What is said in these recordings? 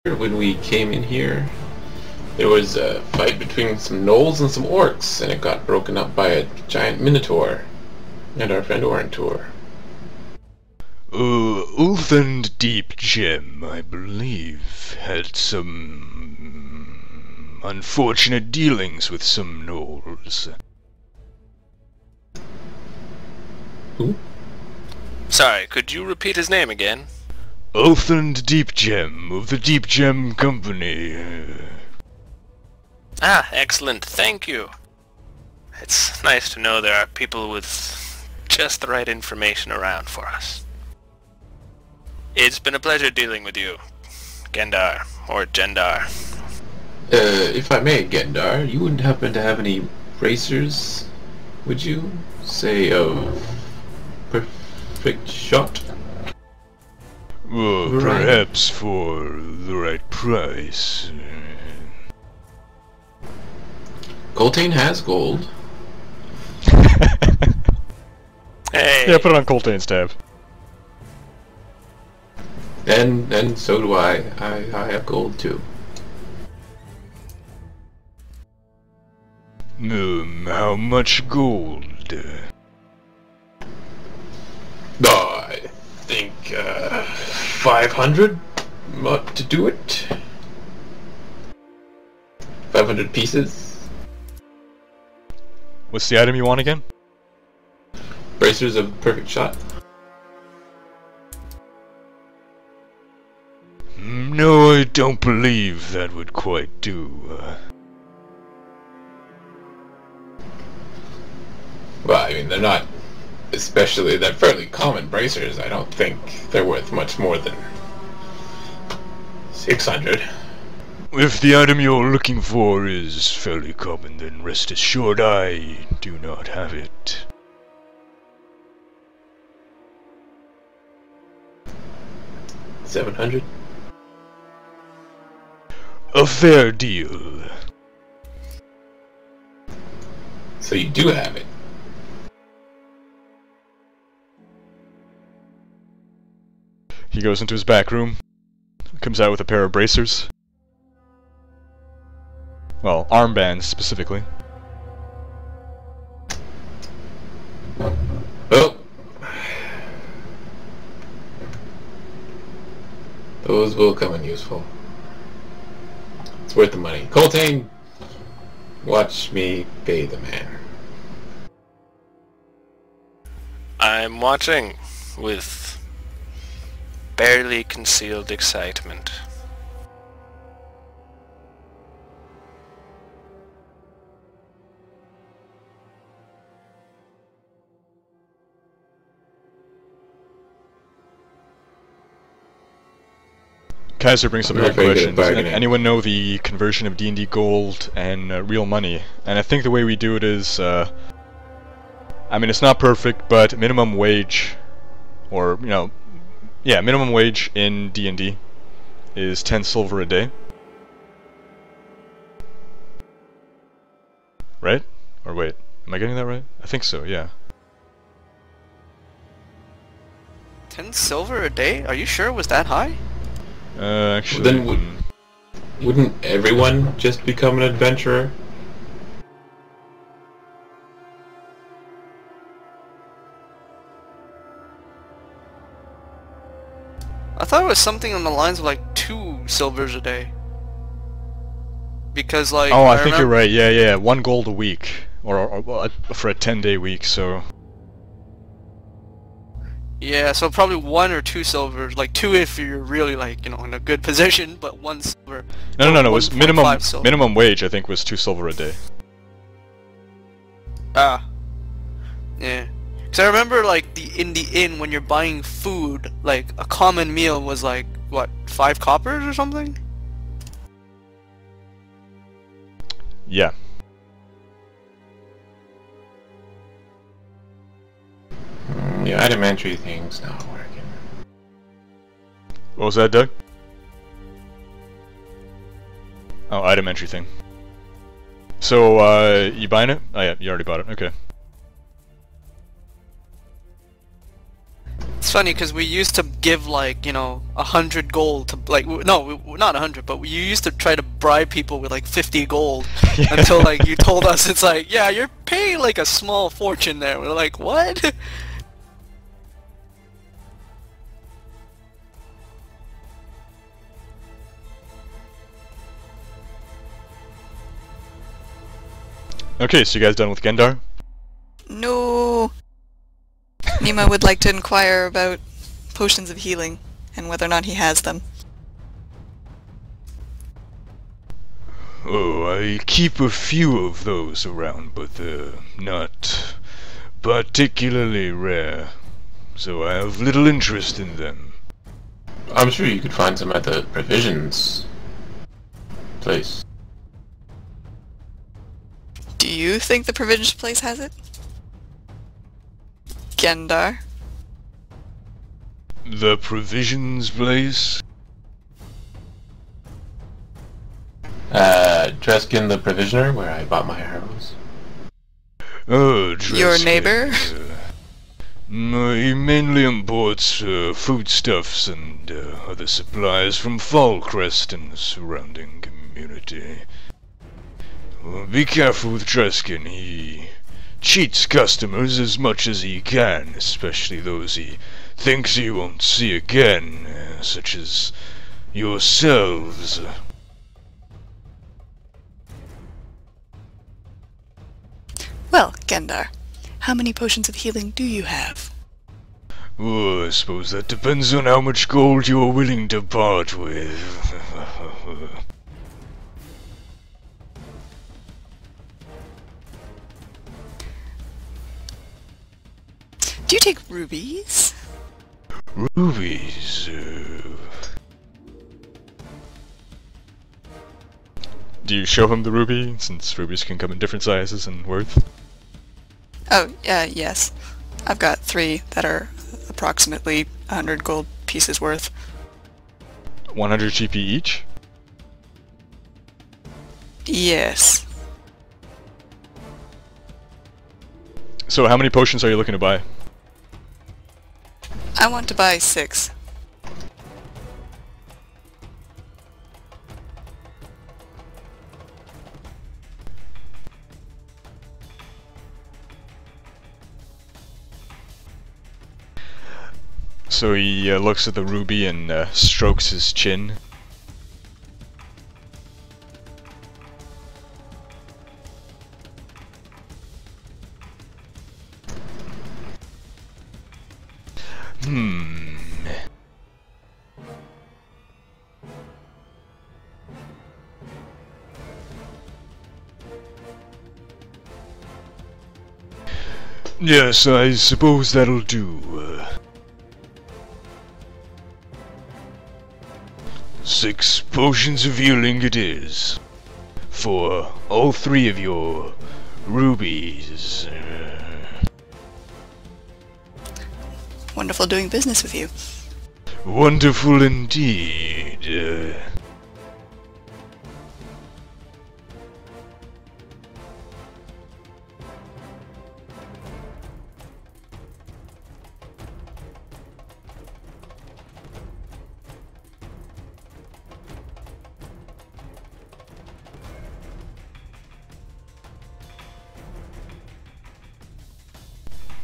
When we came in here, there was a fight between some gnolls and some orcs, and it got broken up by a giant minotaur and our friend Orantor. Ulthand Deepgem, I believe, had some unfortunate dealings with some gnolls. Who? Sorry, could you repeat his name again? Ulthand Deepgem of the Deepgem Company. Ah, excellent, thank you. It's nice to know there are people with just the right information around for us. It's been a pleasure dealing with you, Gendar, or Gendar. If I may, Gendar, you wouldn't happen to have any bracers, would you? Say, of perfect shot? Well, perhaps for the right price. Coltaine has gold. Hey! Yeah, put it on Coltaine's tab. And so do I. I have gold too. How much gold? I think 500 to do it. 500 pieces. What's the item you want again? Bracers of perfect shot. No, I don't believe that would quite do. Well, I mean, they're not, especially, they're fairly common bracers. I don't think they're worth much more than 600. If the item you're looking for is fairly common, then rest assured I do not have it. $700? A fair deal. So you do have it. He goes into his back room, comes out with a pair of bracers. Well, armbands specifically. Oh. Those will come in useful. It's worth the money. Coltaine, watch me pay the man. I'm watching with barely concealed excitement. Kaiser brings up a Not good very good at question. bargaining. Anyone know the conversion of D&D gold and real money? And I think the way we do it is, I mean, it's not perfect, but minimum wage, or, you know, yeah, minimum wage in D&D is 10 silver a day. Right? Or wait, am I getting that right? I think so, yeah. 10 silver a day? Are you sure it was that high? Actually... Then wouldn't everyone just become an adventurer? I thought it was something on the lines of like 2 silvers a day. Because like... Oh, I think you're right, yeah, 1 gold a week. Or for a 10-day week, so... Yeah, so probably 1 or 2 silvers. Like 2 if you're really like, you know, in a good position, but 1 silver. No, it was 1.5 silver. minimum wage, I think, was 2 silver a day. Ah. Yeah. Because I remember like in the inn when you're buying food, like a common meal was like, what, 5 coppers or something? Yeah. Yeah, item entry thing's not working. What was that, Doug? Oh, item entry thing. So, you buying it? Oh yeah, you already bought it, okay. It's It's funny because we used to give like 100 gold to like no, not 100, but we used to try to bribe people with like 50 gold until like you told us it's like, yeah, you're paying like a small fortune there. We're like, what? Okay, so you guys done with Gendar? No. Nima would like to inquire about potions of healing and whether or not he has them. Oh, I keep a few of those around, but they're not particularly rare, so I have little interest in them. I'm sure you could find some at the provisions place. Do you think the provisions place has it? Gendar? The provisions place? Dreskin the provisioner, where I bought my arrows. Oh, Dreskin. Your neighbor? No, he mainly imports foodstuffs and other supplies from Fallcrest and the surrounding community. Well, be careful with Dreskin. He cheats customers as much as he can, especially those he thinks he won't see again, such as yourselves. Well, Gendar, how many potions of healing do you have? Oh, I suppose that depends on how much gold you are willing to part with. Do you take rubies? Rubies? Do you show him the ruby, since rubies can come in different sizes and worth? Oh, yes. I've got 3 that are approximately 100 gold pieces worth. 100 GP each? Yes. So how many potions are you looking to buy? I want to buy 6. So he looks at the ruby and strokes his chin. Yes, I suppose that'll do. 6 potions of healing it is. For all 3 of your rubies. Wonderful doing business with you. Wonderful indeed.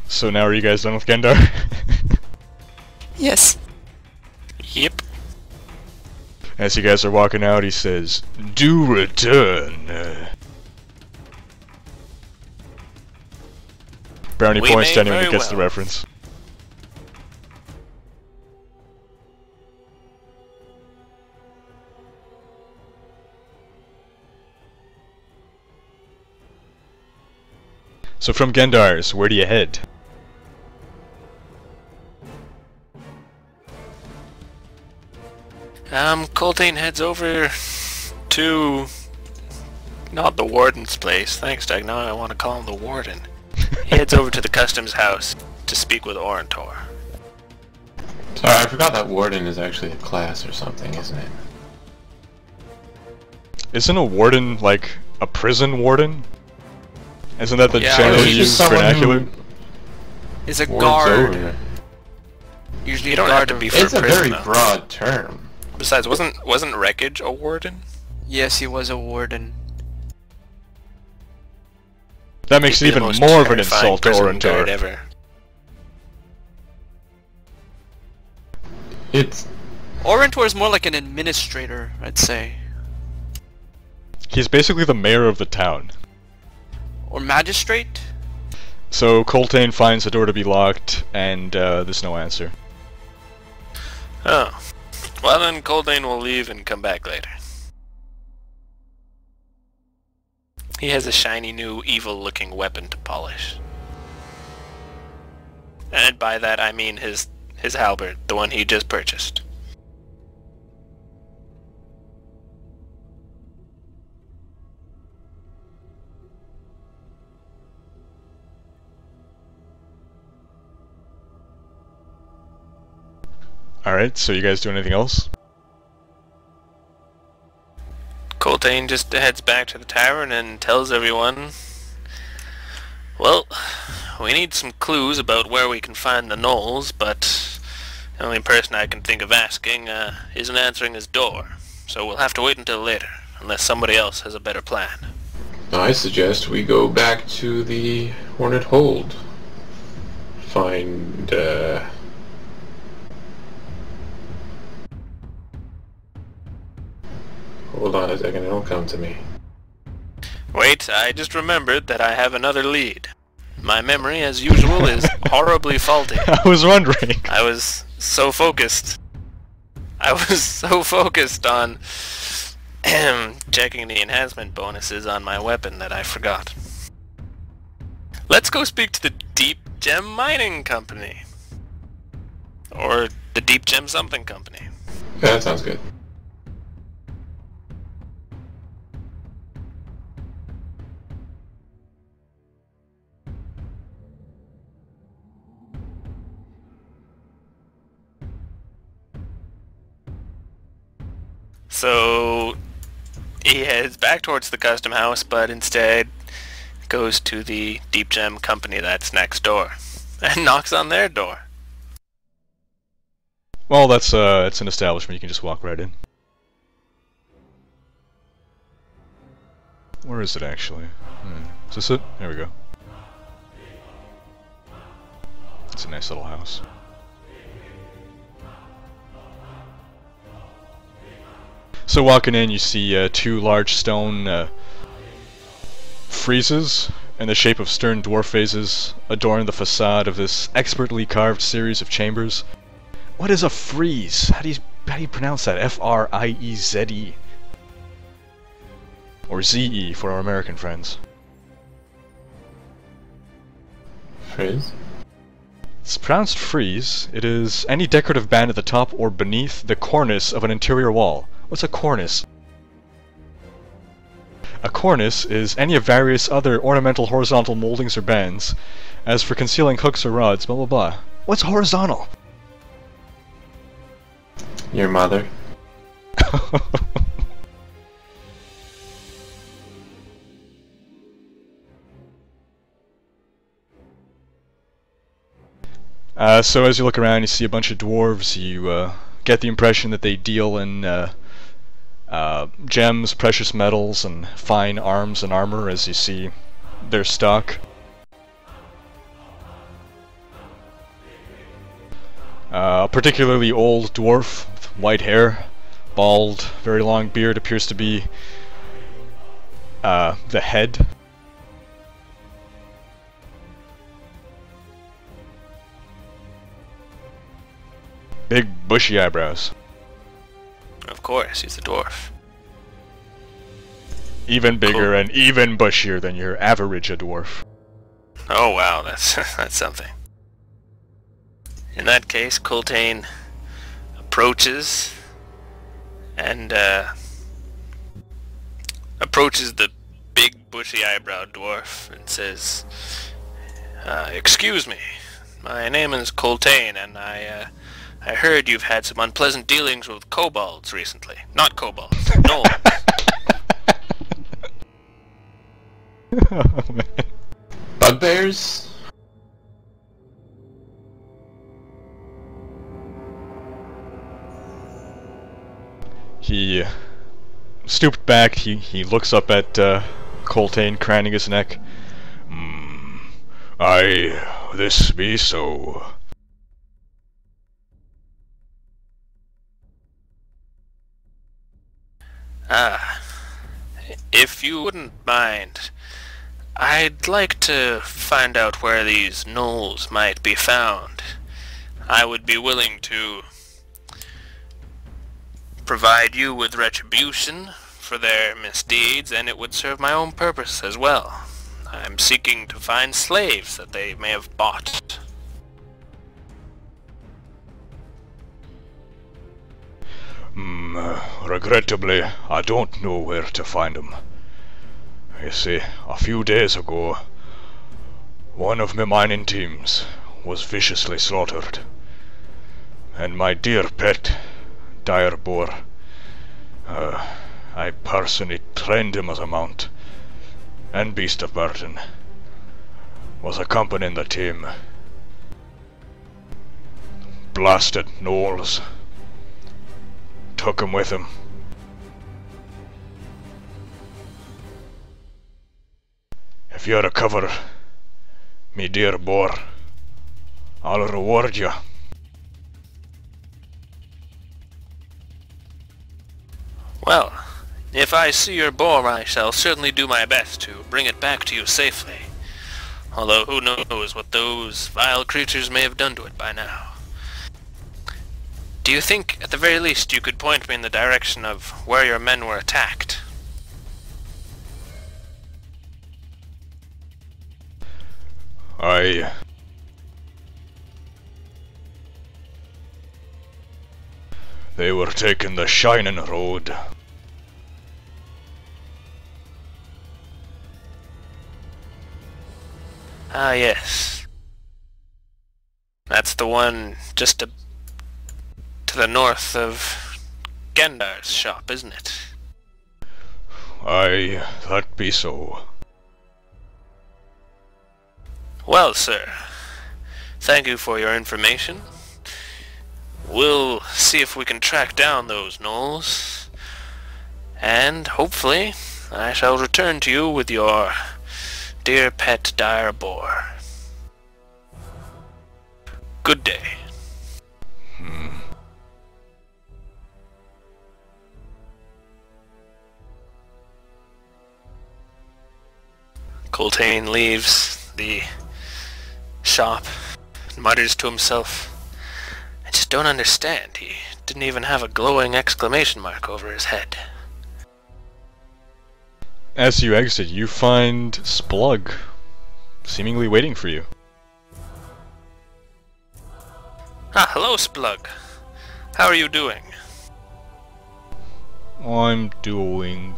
So now are you guys done with Gendar? Yes. Yep. As you guys are walking out, he says, "Do return." Brownie We points to may anyone who very gets the well. reference. So from Gendar's, where do you head? Coltaine heads over to... not the warden's place. Thanks, Doug. Now I want to call him the warden. He heads over to the customs house to speak with Orentor. Sorry, I forgot that warden is actually a class or something, isn't it? Isn't a warden like a prison warden? Isn't that the Yeah, generally he's used someone vernacular? who Is a wards guard. over. Usually You don't have to be for It's a very though. broad term. Besides, wasn't Rhekd a warden? Yes, he was a warden. That makes it He'd be even the most more of an terrifying insult to prison guard Orentor. ever. It's Orentor is more like an administrator, I'd say. He's basically the mayor of the town. Or magistrate? So Coltaine finds the door to be locked, and there's no answer. Oh. Well then, Coltaine will leave and come back later. He has a shiny new evil-looking weapon to polish. And by that I mean his halberd, the one he just purchased. Alright, so you guys do anything else? Coltaine just heads back to the tavern and tells everyone, well, we need some clues about where we can find the gnolls, but the only person I can think of asking isn't answering his door, so we'll have to wait until later, unless somebody else has a better plan. I suggest we go back to the Hornet Hold. Find, Hold on a second, it'll come to me. Wait, I just remembered that I have another lead. My memory, as usual, is horribly faulty. I was wondering. I was so focused on checking the enhancement bonuses on my weapon that I forgot. Let's go speak to the Deepgem Mining Company. Or the Deepgem something company. Yeah, that sounds good. So he heads back towards the custom house, but instead goes to the Deepgem company that's next door and knocks on their door. Well, that's it's an establishment, you can just walk right in. Where is it actually? Is this it? There we go. It's a nice little house. So walking in, you see two large stone friezes in the shape of stern dwarf faces adorn the facade of this expertly carved series of chambers. What is a frieze? How do you pronounce that? F-R-I-E-Z-E. Or Z-E for our American friends. Frieze? It's pronounced frieze. It is any decorative band at the top or beneath the cornice of an interior wall. What's a cornice? A cornice is any of various other ornamental horizontal moldings or bands. As for concealing hooks or rods, blah blah blah. What's horizontal? Your mother. So as you look around, you see a bunch of dwarves. You get the impression that they deal in gems, precious metals, and fine arms and armor, as you see their stock. A particularly old dwarf with white hair, bald, very long beard, appears to be the head. Big bushy eyebrows. Of course, he's a dwarf. Even bigger Cool. and even bushier than your average dwarf. Oh wow, that's that's something. In that case, Coltaine approaches and approaches the big bushy eyebrow dwarf and says, "Excuse me, my name is Coltaine, and I heard you've had some unpleasant dealings with kobolds recently. Not kobolds, gnolls." Oh, man. stooped back, he looks up at Coltaine, craning his neck. Aye, this be so. Ah, if you wouldn't mind, I'd like to find out where these gnolls might be found. I would be willing to provide you with retribution for their misdeeds, and it would serve my own purpose as well. I'm seeking to find slaves that they may have bought. Regrettably, I don't know where to find them. You see, a few days ago, one of my mining teams was viciously slaughtered, and my dear pet, dire boar, I personally trained him as a mount and beast of burden, was accompanying the team. Blasted gnolls took him with him. If you recover, me dear boar, I'll reward you. Well, if I see your boar, I shall certainly do my best to bring it back to you safely. Although who knows what those vile creatures may have done to it by now. Do you think, at the very least, you could point me in the direction of where your men were attacked? Aye. They were taking the Shining Road. Ah, yes. That's the one just to the north of Gendar's shop, isn't it? Aye, that be so. Well, sir, thank you for your information. We'll see if we can track down those gnolls, and hopefully I shall return to you with your dear pet dire boar. Good day. Coltaine leaves the shop and mutters to himself, I just don't understand. He didn't even have a glowing exclamation mark over his head. As you exit, you find Splug, seemingly waiting for you. Ah, hello, Splug. How are you doing? I'm doing...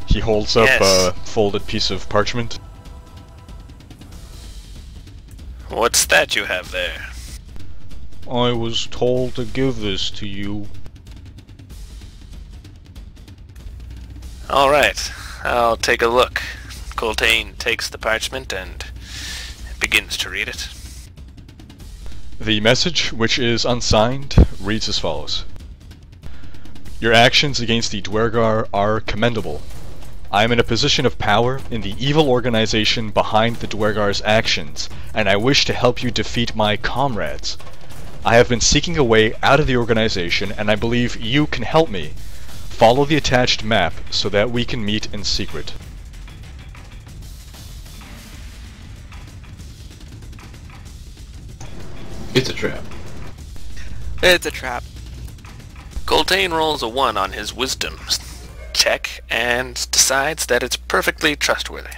He holds up a folded piece of parchment. What's that you have there? I was told to give this to you. Alright, I'll take a look. Coltaine takes the parchment and begins to read it. The message, which is unsigned, reads as follows. Your actions against the duergar are commendable. I am in a position of power in the evil organization behind the duergar's actions, and I wish to help you defeat my comrades. I have been seeking a way out of the organization, and I believe you can help me. Follow the attached map so that we can meet in secret. It's a trap. It's a trap. Coltaine rolls a 1 on his wisdom check and decides that it's perfectly trustworthy.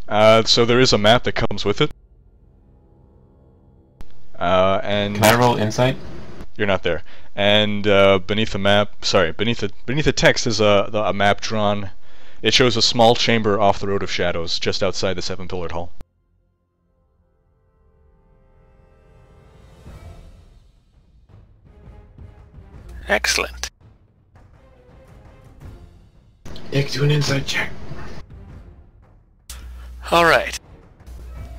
So there is a map that comes with it. And Can I roll insight? you're not there. And beneath the map, sorry, beneath the text is a map drawn. It shows a small chamber off the Road of Shadows, just outside the Seven-Pillared Hall. Excellent. Yeah, do an insight check. Alright.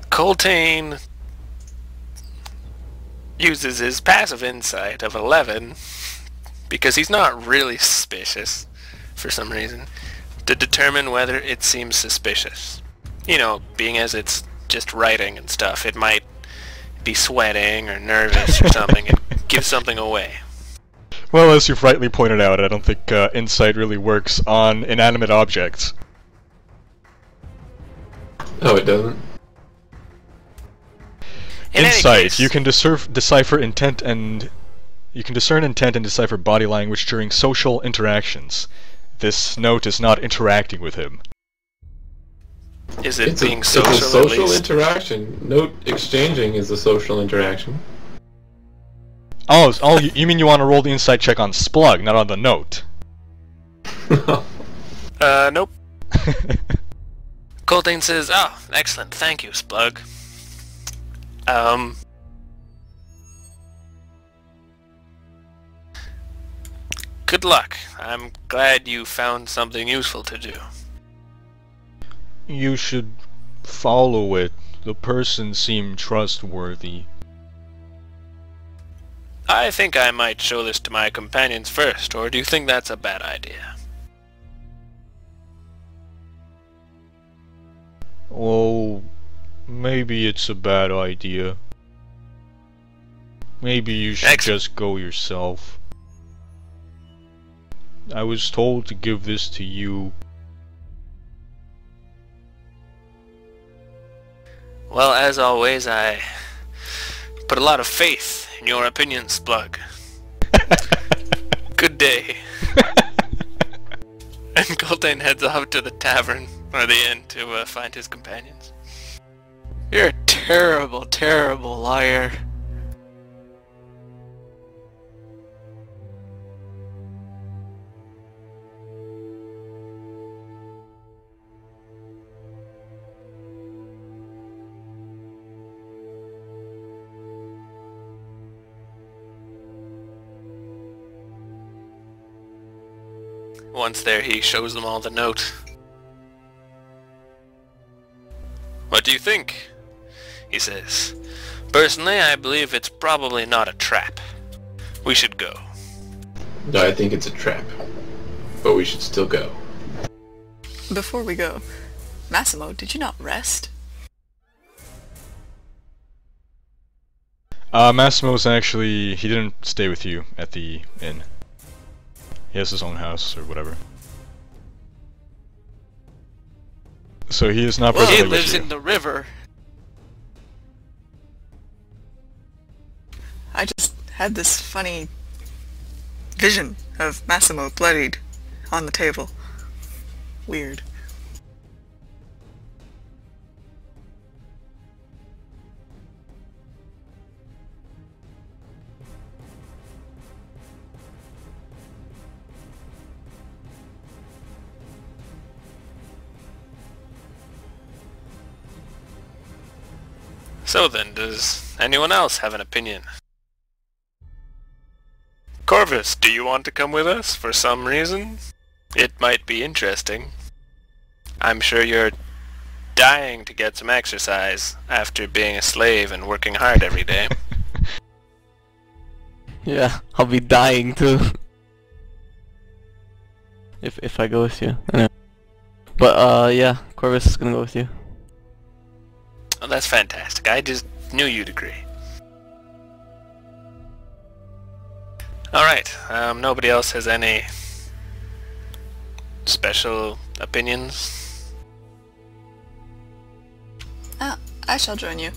Coltaine uses his passive insight of 11 because he's not really suspicious for some reason, to determine whether it seems suspicious. You know, being as it's just writing and stuff, it might be sweating or nervous or something and give something away. Well, as you've rightly pointed out, I don't think insight really works on inanimate objects. No, it doesn't. In any Insight, case, you can decipher intent and... You can discern intent and decipher body language during social interactions. This note is not interacting with him. is it It's being a social, social at least? interaction. Note exchanging is a social interaction. Oh, you mean you want to roll the insight check on Splug, not on the note? Nope. Coltaine says, "Oh, excellent, thank you, Splug. Good luck. I'm glad you found something useful to do." You should follow it. The person seemed trustworthy. I think I might show this to my companions first, or do you think that's a bad idea? Oh, maybe it's a bad idea. Maybe you should Excellent. just go yourself. I was told to give this to you. Well, as always, I put a lot of faith in your opinion, Splug. Good day. And Coltaine heads off to the tavern, or the inn, to find his companions. You're a terrible, terrible liar. Once there, he shows them all the note. "What do you think?" he says. "Personally, I believe it's probably not a trap. We should go." No, I think it's a trap. But we should still go. Before we go, Massimo, did you not rest? Massimo's actually... he didn't stay with you at the inn. He has his own house, or whatever. So he is not Well, presently he with lives you. in the river. I just had this funny vision of Massimo bloodied on the table. Weird. So then, does anyone else have an opinion? Corvus, do you want to come with us for some reason? It might be interesting. I'm sure you're dying to get some exercise after being a slave and working hard every day. Yeah, I'll be dying too. If I go with you. Anyway. But yeah, Corvus is gonna go with you. Oh, that's fantastic. I just knew you'd agree. Alright, nobody else has any special opinions? I shall join you.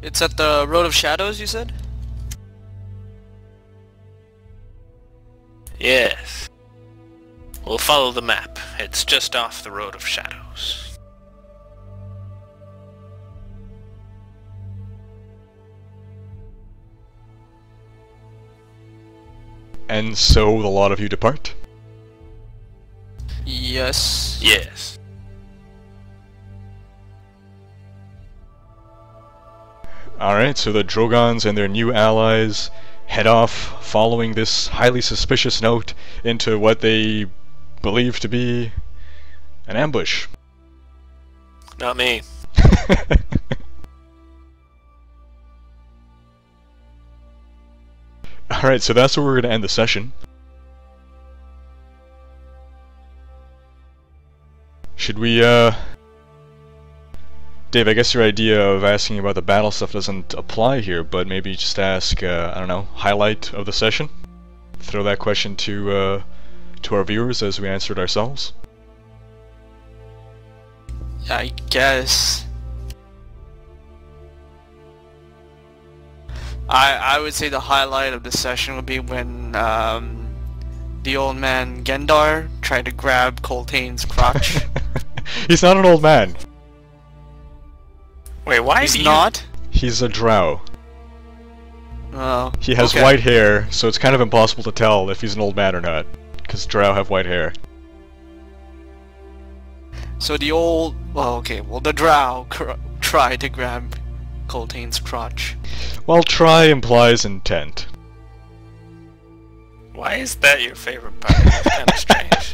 It's at the Road of Shadows, you said? Yes. We'll follow the map. It's just off the Road of Shadows. And so the lot of you depart? Yes. Yes. Alright, so the Drogans and their new allies head off following this highly suspicious note into what they believe to be an ambush. Not me. Alright, so that's where we're going to end the session. Should we, Dave, I guess your idea of asking about the battle stuff doesn't apply here, but maybe just ask, I don't know, highlight of the session? Throw that question to our viewers as we answer it ourselves? I guess. I would say the highlight of the session would be when the old man Gendar tried to grab Coltaine's crotch. He's not an old man. Wait, why is He's he not? He's a drow. Oh. He has okay. white hair, so it's kind of impossible to tell if he's an old man or not, because drow have white hair. So the old... Well, okay, well the drow tried to grab Coltaine's crotch. Well, try implies intent. Why is that your favorite part? It's kind of strange.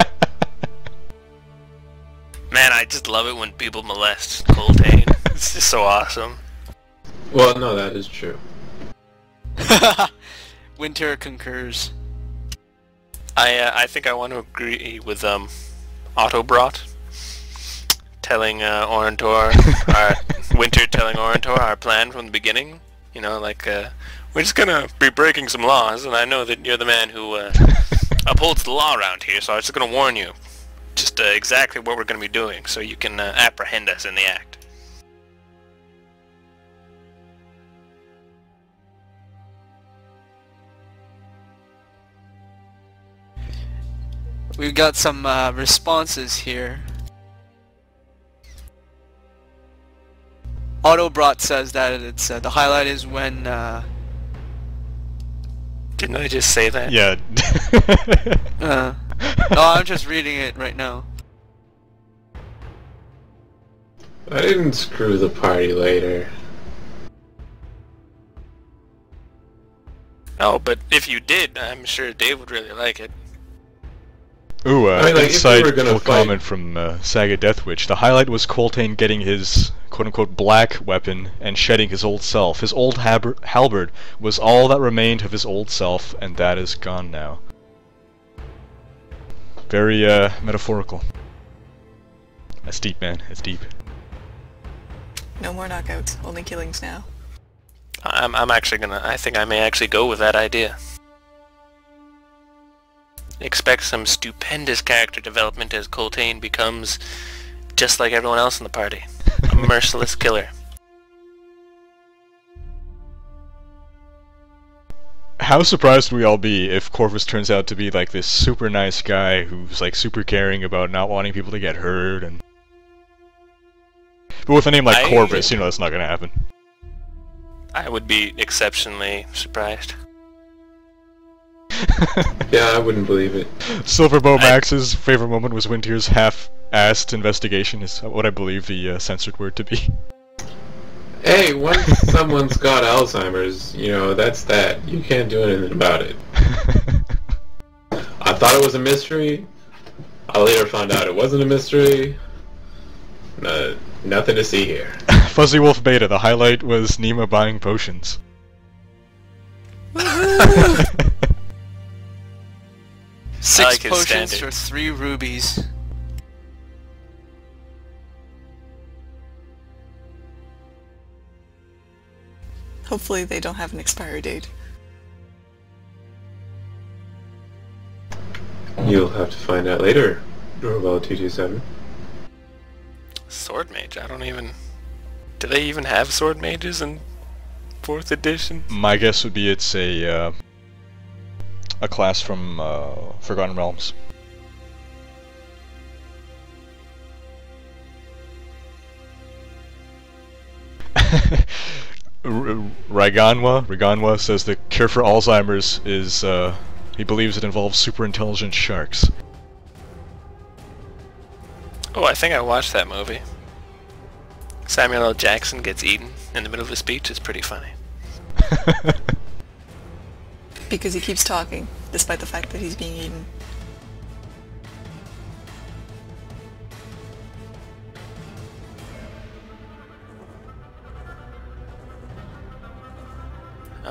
Man, I just love it when people molest Coltaine. It's just so awesome. Well, no, that is true. Winter concurs. I think I want to agree with Autobrot telling Orantor, Winter telling Orantor our plan from the beginning. You know, like we're just gonna be breaking some laws, and I know that you're the man who upholds the law around here, so I'm just gonna warn you, just exactly what we're gonna be doing, so you can apprehend us in the act. We've got some responses here. Autobrot says that it's the highlight is when Didn't I just say that? Yeah. no, I'm just reading it right now. I didn't screw the party later. Oh, but if you did, I'm sure Dave would really like it. Ooh, I mean, like, if we were gonna insightful fight- comment from Saga Deathwitch. The highlight was Coltaine getting his quote-unquote black weapon and shedding his old self. His old halberd was all that remained of his old self, and that is gone now. Very, metaphorical. That's deep, man. That's deep. No more knockouts, only killings now. I'm actually gonna... I think I may actually go with that idea. Expect some stupendous character development as Coltaine becomes just like everyone else in the party. A merciless killer. How surprised would we all be if Corvus turns out to be like this super nice guy who's like super caring about not wanting people to get hurt and... But with a name like Corvus, you know that's not gonna happen. I would be exceptionally surprised. Yeah, I wouldn't believe it. Silverbow Max's favorite moment was Winter's half-assed investigation, is what I believe the censored word to be. Hey, once someone's got Alzheimer's, you know, that's that. You can't do anything about it. I thought it was a mystery. I later found out it wasn't a mystery. Nothing to see here. Fuzzy Wolf Beta, the highlight was Nima buying potions. Six like his potions standard. for 3 rubies. Hopefully they don't have an expiry date. You'll have to find out later, Drogans 227. Sword mage, I don't even... Do they even have sword mages in 4th edition? My guess would be it's a class from Forgotten Realms. Riganwa says the cure for Alzheimer's is, he believes it involves super intelligent sharks. Oh, I think I watched that movie. Samuel L. Jackson gets eaten in the middle of a speech. It's pretty funny. Because he keeps talking, despite the fact that he's being eaten.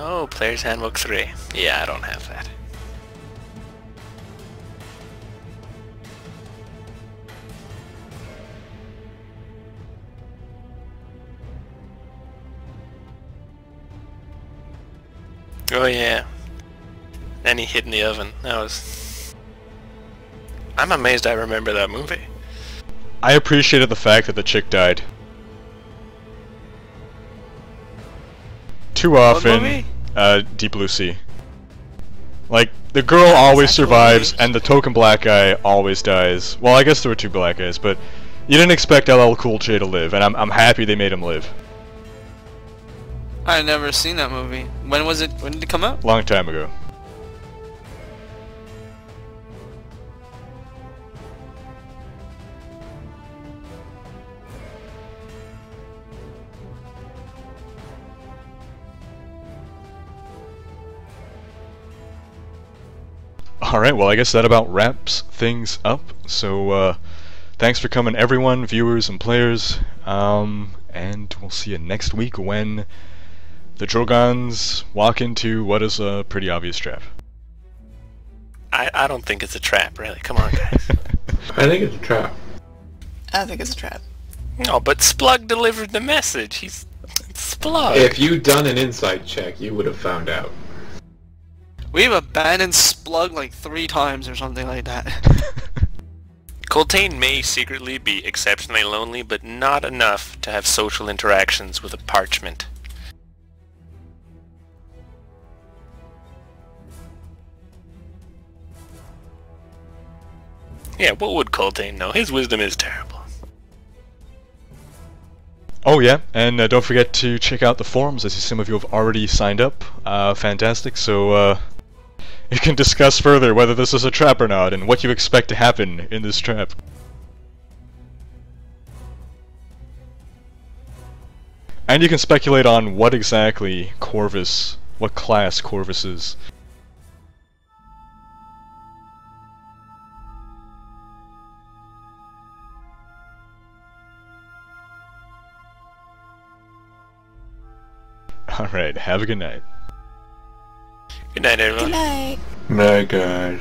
Oh, Player's Handbook 3. Yeah, I don't have that. Oh yeah. And he hid in the oven. That was... I'm amazed I remember that movie. I appreciated the fact that the chick died. Too often, Deep Blue Sea. Like, the girl always survives, and the token black guy always dies. Well, I guess there were two black guys, but you didn't expect LL Cool J to live, and I'm happy they made him live. I never seen that movie. When was it? When did it come out? Long time ago. Alright, well I guess that about wraps things up. So, thanks for coming everyone, viewers and players, and we'll see you next week when the Drogans walk into what is a pretty obvious trap. I don't think it's a trap, really. Come on, guys. I think it's a trap. I think it's a trap. No, but Splug delivered the message. He's... Splug. If you'd done an insight check, you would have found out. We've abandoned Splug like 3 times or something like that. Coltaine may secretly be exceptionally lonely, but not enough to have social interactions with a parchment. Yeah, what would Coltaine know? His wisdom is terrible. Oh yeah, and don't forget to check out the forums. I see some of you have already signed up. Fantastic, so you can discuss further whether this is a trap or not, and what you expect to happen in this trap. And you can speculate on what exactly Corvus, what class Corvus is. Alright, have a good night. Good night, everyone. Good night. My God.